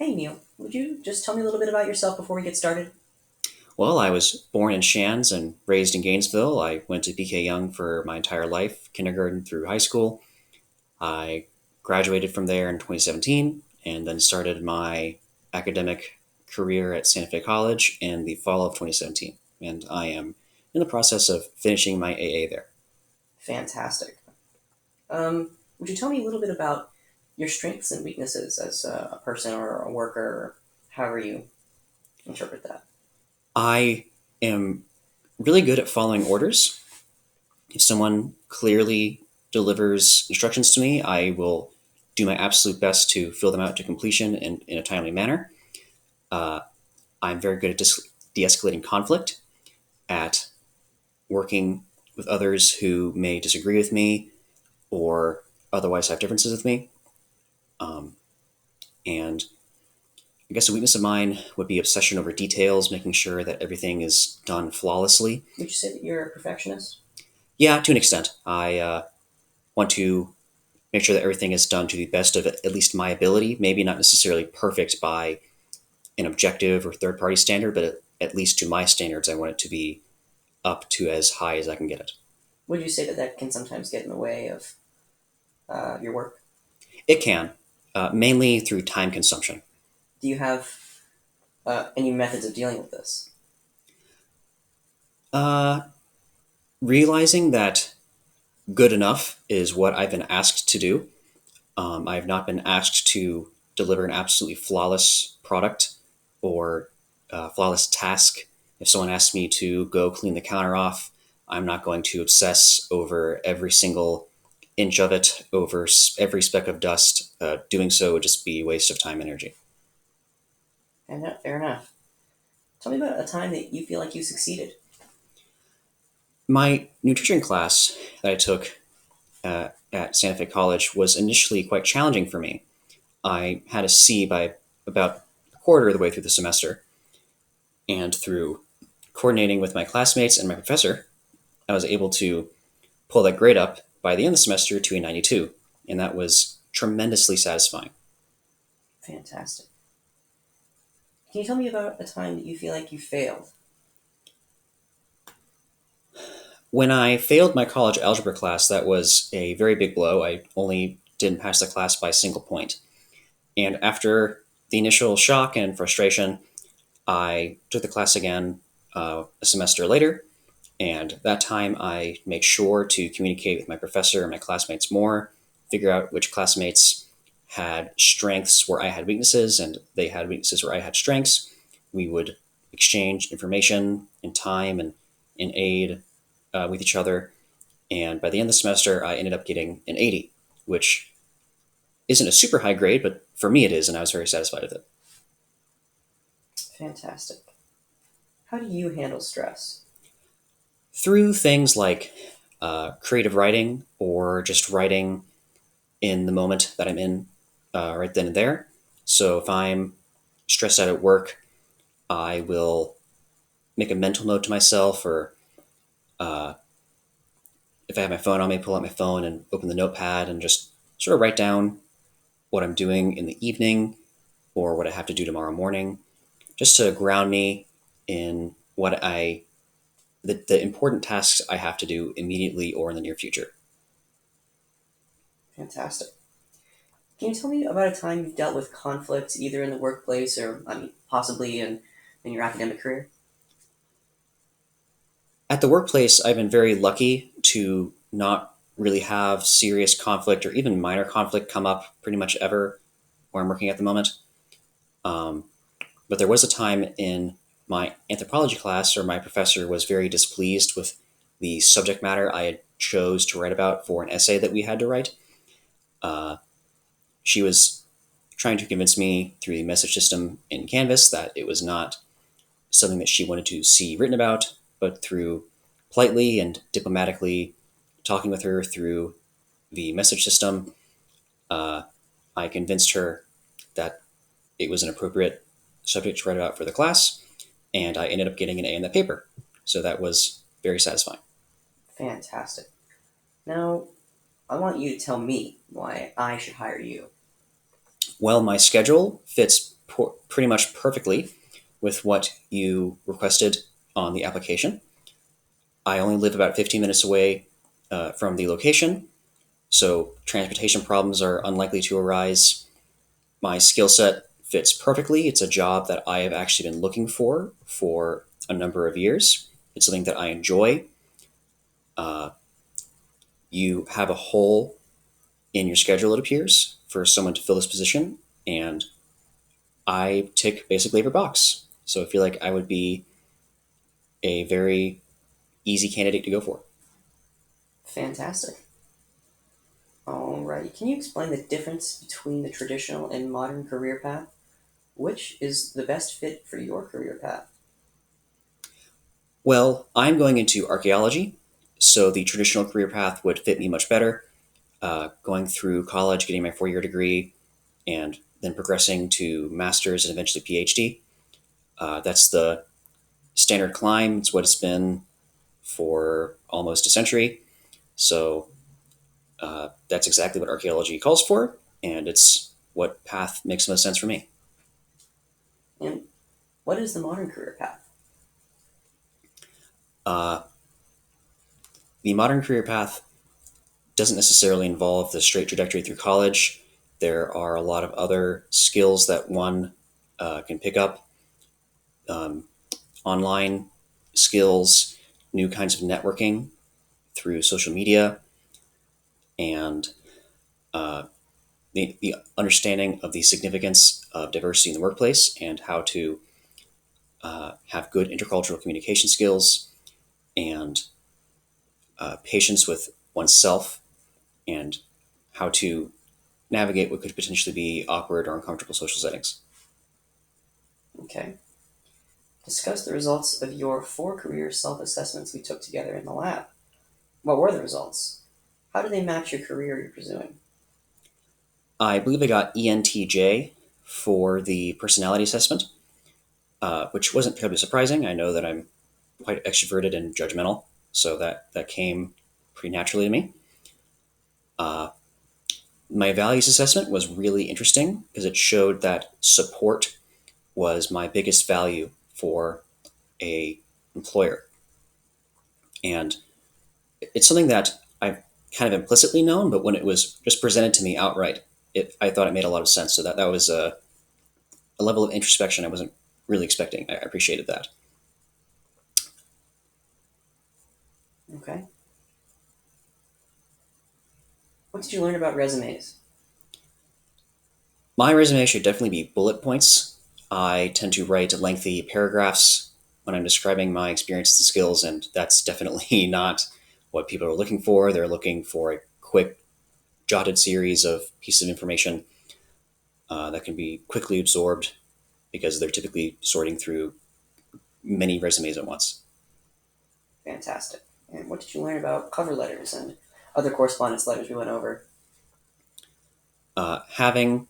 Hey Neil, would you just tell me a little bit about yourself before we get started? Well, I was born in Shands and raised in Gainesville. I went to BK Young for my entire life, kindergarten through high school. I graduated from there in 2017 and then started my academic career at Santa Fe College in the fall of 2017. And I am in the process of finishing my AA there. Fantastic. Would you tell me a little bit about your strengths and weaknesses as a person or a worker, or however you interpret that? I am really good at following orders. If someone clearly delivers instructions to me, I will do my absolute best to fill them out to completion in a timely manner. Uh, I'm very good at de escalating conflict, at working with others who may disagree with me or otherwise have differences with me. Um, and I guess a weakness of mine would be obsession over details, making sure that everything is done flawlessly. Would you say that you're a perfectionist? Yeah, to an extent. I want to make sure that everything is done to the best of at least my ability. Maybe not necessarily perfect by an objective or third party standard, but at least to my standards, I want it to be up to as high as I can get it. Would you say that that can sometimes get in the way of your work? It can, mainly through time consumption. Do you have any methods of dealing with this? Uh, Realizing that good enough is what I've been asked to do. I have not been asked to deliver an absolutely flawless product or flawless task. If someone asks me to go clean the counter off, I'm not going to obsess over every single inch of it, over every speck of dust. Doing so would just be a waste of time and energy. And fair enough. Tell me about a time that you feel like you succeeded. My nutrition class that I took at Santa Fe College was initially quite challenging for me. I had a C by about a quarter of the way through the semester, and through coordinating with my classmates and my professor, I was able to pull that grade up by the end of the semester to a 92, and that was tremendously satisfying. Fantastic. Can you tell me about a time that you feel like you failed? When I failed my college algebra class, that was a very big blow. I only didn't pass the class by a single point. And after the initial shock and frustration, I took the class again a semester later. And that time I made sure to communicate with my professor and my classmates more, figure out which classmates had strengths where I had weaknesses and they had weaknesses where I had strengths. We would exchange information and time and in aid with each other. And by the end of the semester, I ended up getting an 80, which isn't a super high grade, but for me it is, and I was very satisfied with it. Fantastic. How do you handle stress? Through things like creative writing or just writing in the moment that I'm in right then and there. So if I'm stressed out at work, I will make a mental note to myself, or uh, if I have my phone, I may pull out my phone and open the notepad and just sort of write down what I'm doing in the evening or what I have to do tomorrow morning, just to ground me in the important tasks I have to do immediately or in the near future. Fantastic. Can you tell me about a time you've dealt with conflict either in the workplace or, I mean, possibly in your academic career? At the workplace, I've been very lucky to not really have serious conflict or even minor conflict come up pretty much ever where I'm working at the moment. Um, but there was a time in my anthropology class where my professor was very displeased with the subject matter I had chose to write about for an essay that we had to write. Uh, she was trying to convince me through the message system in Canvas that it was not something that she wanted to see written about, but through politely and diplomatically talking with her through the message system, uh, I convinced her that it was an appropriate subject to write about for the class, and I ended up getting an A in that paper. So that was very satisfying. Fantastic. Now, I want you to tell me why I should hire you. Well, my schedule fits pretty much perfectly with what you requested on the application. I only live about 15 minutes away from the location, so transportation problems are unlikely to arise. My skill set fits perfectly. It's a job that I have actually been looking for a number of years. It's something that I enjoy. Uh, you have a hole in your schedule, it appears, for someone to fill this position, and I tick basically every box. So I feel like I would be a very easy candidate to go for. Fantastic. Alrighty. Can you explain the difference between the traditional and modern career path? Which is the best fit for your career path? Well, I'm going into archaeology, so the traditional career path would fit me much better. Going through college, getting my 4 year degree, and then progressing to master's and eventually PhD. That's the standard climb. It's what it's been for almost a century. So that's exactly what archaeology calls for, and it's what path makes most sense for me. And what is the modern career path? Uh, the modern career path doesn't necessarily involve the straight trajectory through college. There are a lot of other skills that one can pick up, um, online skills, new kinds of networking through social media, and uh, the understanding of the significance of diversity in the workplace and how to have good intercultural communication skills and patience with oneself and how to navigate what could potentially be awkward or uncomfortable social settings. Okay. Discuss the results of your four career self assessments we took together in the lab. What were the results? How do they match your career you're pursuing? I believe I got ENTJ for the personality assessment, which wasn't terribly surprising. I know that I'm quite extroverted and judgmental, so that came pretty naturally to me. Uh, my values assessment was really interesting because it showed that support was my biggest value for a employer, and it's something that I've kind of implicitly known, but when it was just presented to me outright, I thought it made a lot of sense. So that was a level of introspection I wasn't really expecting. I appreciated that. Okay. What did you learn about resumes? My resume should definitely be bullet points. I tend to write lengthy paragraphs when I'm describing my experiences and skills, and that's definitely not what people are looking for. They're looking for a quick, jotted series of pieces of information that can be quickly absorbed because they're typically sorting through many resumes at once. Fantastic. And what did you learn about cover letters and other correspondence letters we went over? Having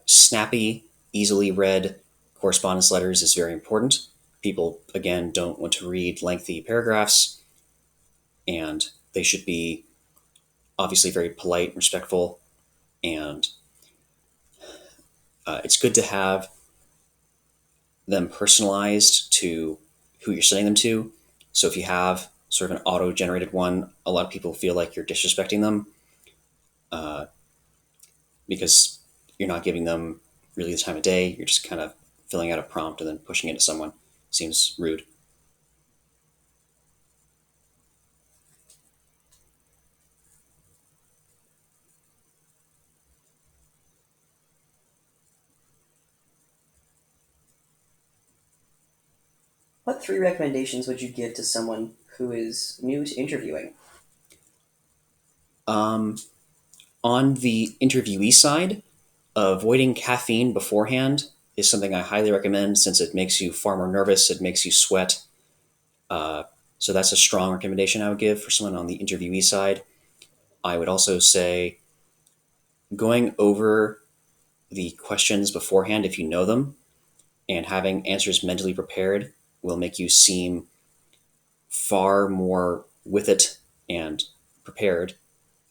snappy, easily read correspondence letters is very important. People, again, don't want to read lengthy paragraphs, and they should be obviously very polite, respectful, and it's good to have them personalized to who you're sending them to. So if you have sort of an auto generated one, a lot of people feel like you're disrespecting them uh, because you're not giving them really the time of day. You're just kind of filling out a prompt and then pushing it to someone. Seems rude. What three recommendations would you give to someone who is new to interviewing? Um, on the interviewee side, avoiding caffeine beforehand is something I highly recommend since it makes you far more nervous. It makes you sweat. Uh, so that's a strong recommendation I would give for someone on the interviewee side. I would also say going over the questions beforehand, if you know them, and having answers mentally prepared will make you seem far more with it and prepared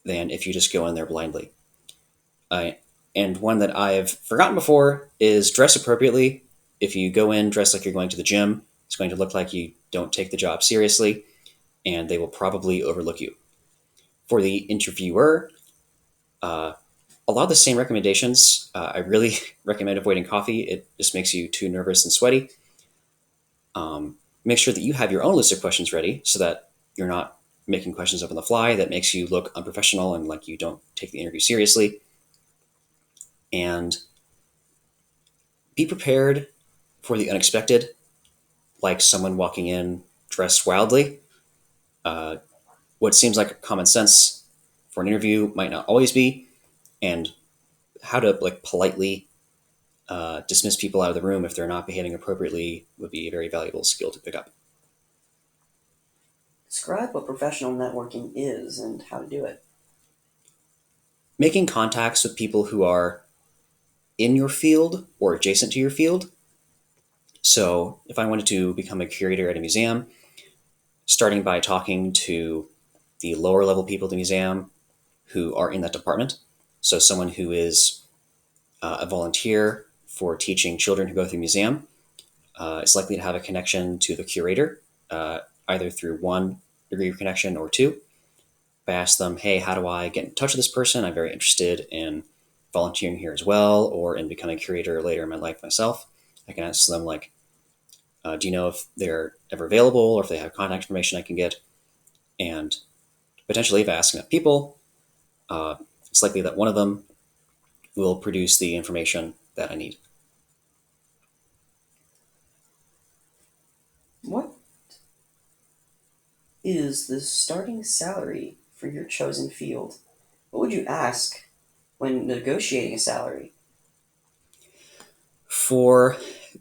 than if you just go in there blindly. And one that I've forgotten before is dress appropriately. If you go in dressed like you're going to the gym, it's going to look like you don't take the job seriously, and they will probably overlook you. For the interviewer, a lot of the same recommendations. I really recommend avoiding coffee. It just makes you too nervous and sweaty. Make sure that you have your own list of questions ready so that you're not making questions up on the fly that makes you look unprofessional and like you don't take the interview seriously. And be prepared for the unexpected, like someone walking in dressed wildly. Uh, what seems like common sense for an interview might not always be, and how to like politely dismiss people out of the room if they're not behaving appropriately would be a very valuable skill to pick up. Describe what professional networking is and how to do it. Making contacts with people who are in your field or adjacent to your field. So, if I wanted to become a curator at a museum, starting by talking to the lower level people at the museum who are in that department. So, someone who is a volunteer for teaching children who go through the museum is likely to have a connection to the curator, either through one degree of connection or two. If I ask them, hey, how do I get in touch with this person? I'm very interested in volunteering here as well, or in becoming a curator later in my life myself. I can ask them, like, do you know if they're ever available or if they have contact information I can get? And potentially, if I ask enough people, it's likely that one of them will produce the information that I need. What is the starting salary for your chosen field? What would you ask when negotiating a salary? For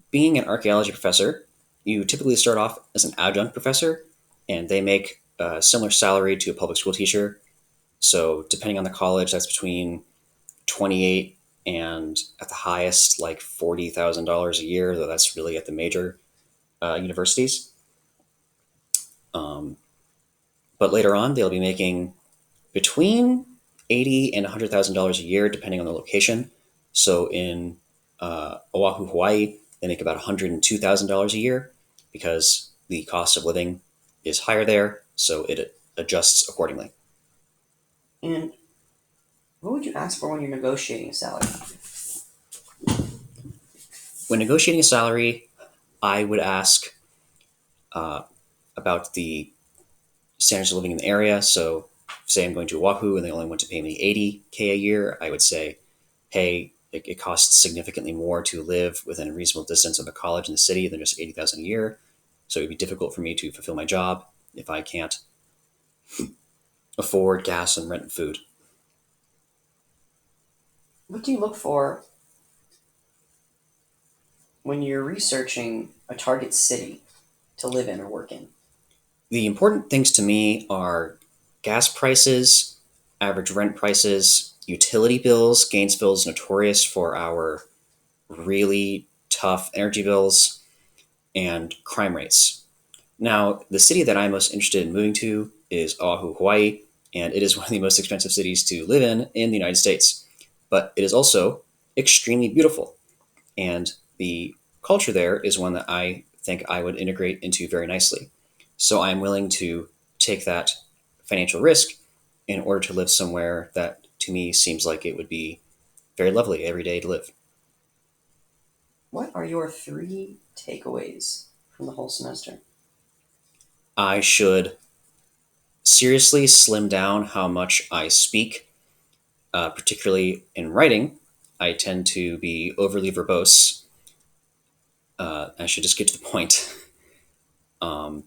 being an archaeology professor, you typically start off as an adjunct professor, and they make a similar salary to a public school teacher. So, depending on the college, that's between 28 and at the highest, like $40,000 a year, though that's really at the major universities. Um, but later on, they'll be making between 80 and $100,000 a year, depending on the location. So in Oahu, Hawaii, they make about $102,000 a year because the cost of living is higher there, so it adjusts accordingly. And what would you ask for when you're negotiating a salary? When negotiating a salary, I would ask uh, about the standards of living in the area. So, say I'm going to Oahu and they only want to pay me $80K a year, I would say, hey, it costs significantly more to live within a reasonable distance of a college in the city than just $80,000 a year. So it would be difficult for me to fulfill my job if I can't afford gas and rent and food. What do you look for when you're researching a target city to live in or work in? The important things to me are gas prices, average rent prices, utility bills. Gainesville is notorious for our really tough energy bills, and crime rates. Now, the city that I'm most interested in moving to is Oahu, Hawaii, and it is one of the most expensive cities to live in the United States. But it is also extremely beautiful, and the culture there is one that I think I would integrate into very nicely. So I'm willing to take that financial risk in order to live somewhere that to me seems like it would be very lovely every day to live. What are your three takeaways from the whole semester? I should seriously slim down how much I speak, particularly in writing. I tend to be overly verbose. I should just get to the point. Um,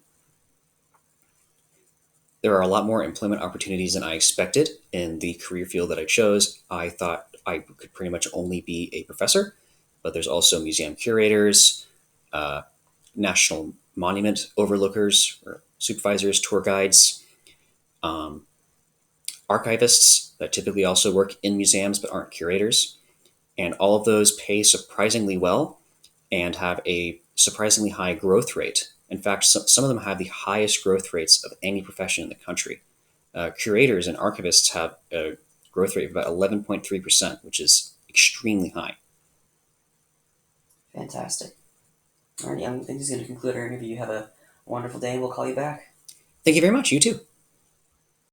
there are a lot more employment opportunities than I expected in the career field that I chose. I thought I could pretty much only be a professor, but there's also museum curators, uh, national monument overlookers or supervisors, tour guides, um, archivists that typically also work in museums but aren't curators. And all of those pay surprisingly well and have a surprisingly high growth rate. In fact, some of them have the highest growth rates of any profession in the country. Curators and archivists have a growth rate of about 11.3%, which is extremely high. Fantastic. All right, I think this is going to conclude our interview. You have a wonderful day, and we'll call you back. Thank you very much. You too.